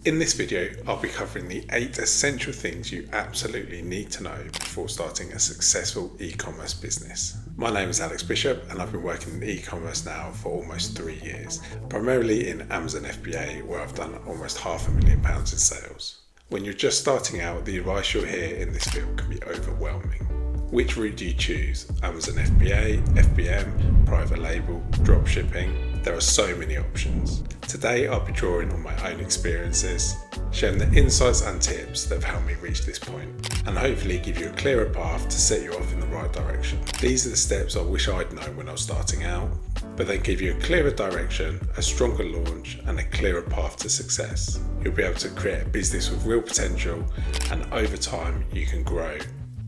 In this video, I'll be covering the 8 essential things you absolutely need to know before starting a successful e-commerce business. My name is Alex Bishop and I've been working in e-commerce now for almost 3 years, primarily in Amazon FBA, where I've done almost £500,000 in sales. When you're just starting out, the advice you'll hear in this field can be overwhelming. Which route do you choose? Amazon FBA, FBM, private label, dropshipping? There are so many options. Today I'll be drawing on my own experiences, sharing the insights and tips that have helped me reach this point, and hopefully give you a clearer path to set you off in the right direction. These are the steps I wish I'd known when I was starting out, but then give you a clearer direction, a stronger launch, and a clearer path to success. You'll be able to create a business with real potential, and over time you can grow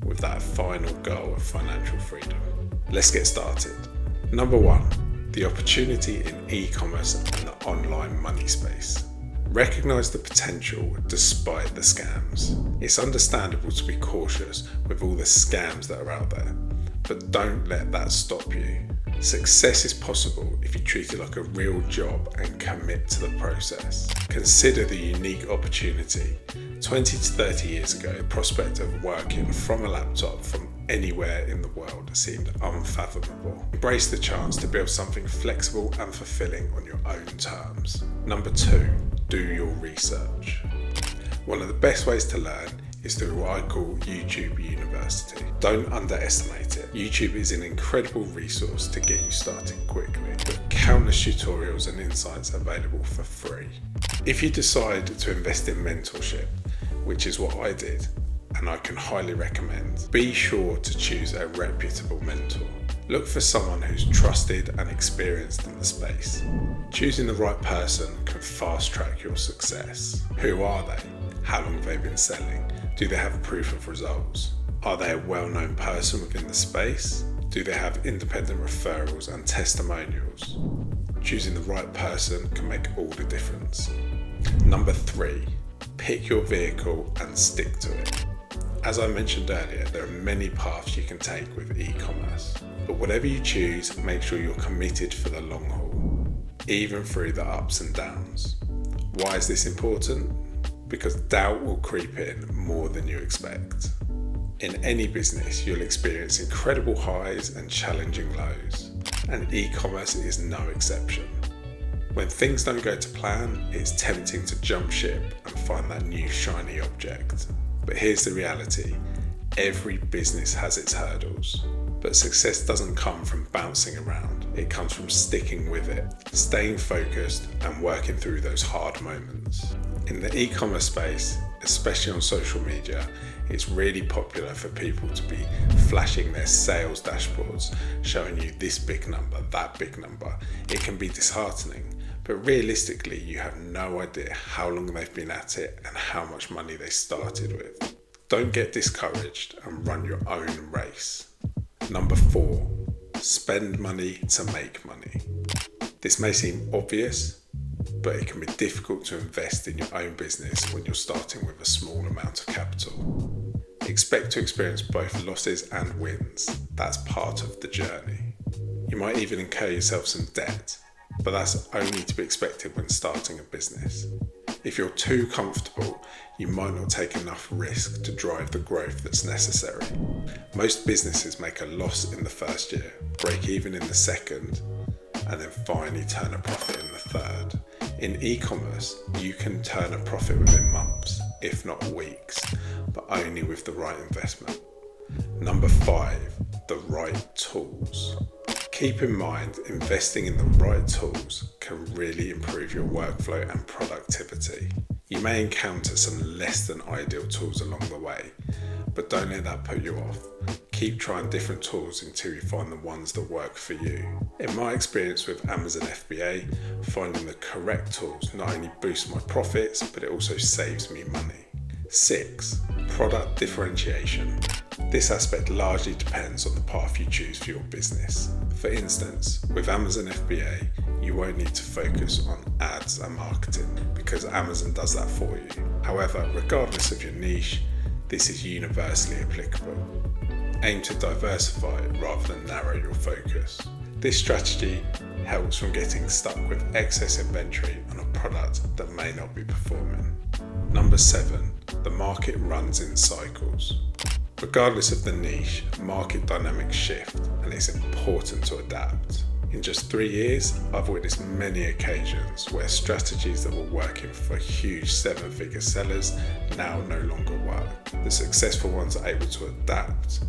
with that final goal of financial freedom. Let's get started. Number 1, the opportunity in e-commerce and the online money space. Recognize the potential despite the scams. It's understandable to be cautious with all the scams that are out there, but don't let that stop you. Success is possible if you treat it like a real job and commit to the process. Consider the unique opportunity. 20 to 30 years ago, the prospect of working from a laptop from anywhere in the world seemed unfathomable. Embrace the chance to build something flexible and fulfilling on your own terms. Number 2, do your research. One of the best ways to learn is through what I call YouTube University. Don't underestimate it. YouTube is an incredible resource to get you started quickly, with countless tutorials and insights available for free. If you decide to invest in mentorship, which is what I did, and I can highly recommend, be sure to choose a reputable mentor. Look for someone who's trusted and experienced in the space. Choosing the right person can fast track your success. Who are they? How long have they been selling? Do they have proof of results? Are they a well-known person within the space? Do they have independent referrals and testimonials? Choosing the right person can make all the difference. Number 3, pick your vehicle and stick to it. As I mentioned earlier, there are many paths you can take with e-commerce, but whatever you choose, make sure you're committed for the long haul, even through the ups and downs. Why is this important? Because doubt will creep in more than you expect. In any business, you'll experience incredible highs and challenging lows, and e-commerce is no exception. When things don't go to plan, it's tempting to jump ship and find that new shiny object. But here's the reality, every business has its hurdles. But success doesn't come from bouncing around, it comes from sticking with it, staying focused and working through those hard moments. In the e-commerce space, especially on social media, it's really popular for people to be flashing their sales dashboards, showing you this big number, that big number. It can be disheartening, but realistically, you have no idea how long they've been at it and how much money they started with. Don't get discouraged and run your own race. Number 4, spend money to make money. This may seem obvious, but it can be difficult to invest in your own business when you're starting with a small amount of capital. Expect to experience both losses and wins. That's part of the journey. You might even incur yourself some debt, but that's only to be expected when starting a business. If you're too comfortable, you might not take enough risk to drive the growth that's necessary. Most businesses make a loss in the first year, break even in the second, and then finally turn a profit in the third. In e-commerce, you can turn a profit within months, if not weeks, but only with the right investment. Number 5, the right tools. Keep in mind, investing in the right tools can really improve your workflow and productivity. You may encounter some less than ideal tools along the way, but don't let that put you off. Keep trying different tools until you find the ones that work for you. In my experience with Amazon FBA, finding the correct tools not only boosts my profits, but it also saves me money. 6, product differentiation. This aspect largely depends on the path you choose for your business. For instance, with Amazon FBA, you won't need to focus on ads and marketing because Amazon does that for you. However, regardless of your niche, this is universally applicable. Aim to diversify rather than narrow your focus. This strategy helps from getting stuck with excess inventory on a product that may not be performing. Number 7, the market runs in cycles. Regardless of the niche, market dynamics shift and it's important to adapt. In just 3 years, I've witnessed many occasions where strategies that were working for huge 7-figure sellers now no longer work. The successful ones are able to adapt,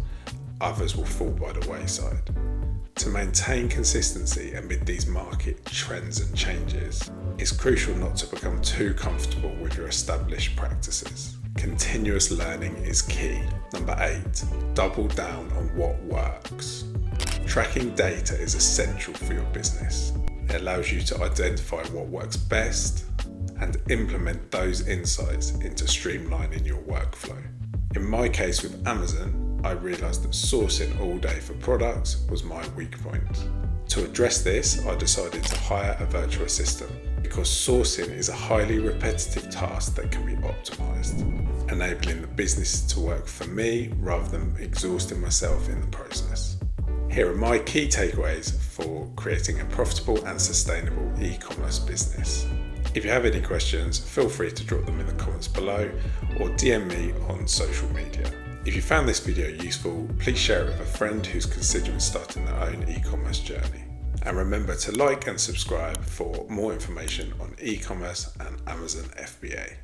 others will fall by the wayside. To maintain consistency amid these market trends and changes, it's crucial not to become too comfortable with your established practices. Continuous learning is key. Number 8, double down on what works. Tracking data is essential for your business. It allows you to identify what works best and implement those insights into streamlining your workflow. In my case with Amazon, I realised that sourcing all day for products was my weak point. To address this, I decided to hire a virtual assistant because sourcing is a highly repetitive task that can be optimised, enabling the business to work for me rather than exhausting myself in the process. Here are my key takeaways for creating a profitable and sustainable e-commerce business. If you have any questions, feel free to drop them in the comments below or DM me on social media. If you found this video useful, please share it with a friend who's considering starting their own e-commerce journey. And remember to like and subscribe for more information on e-commerce and Amazon FBA.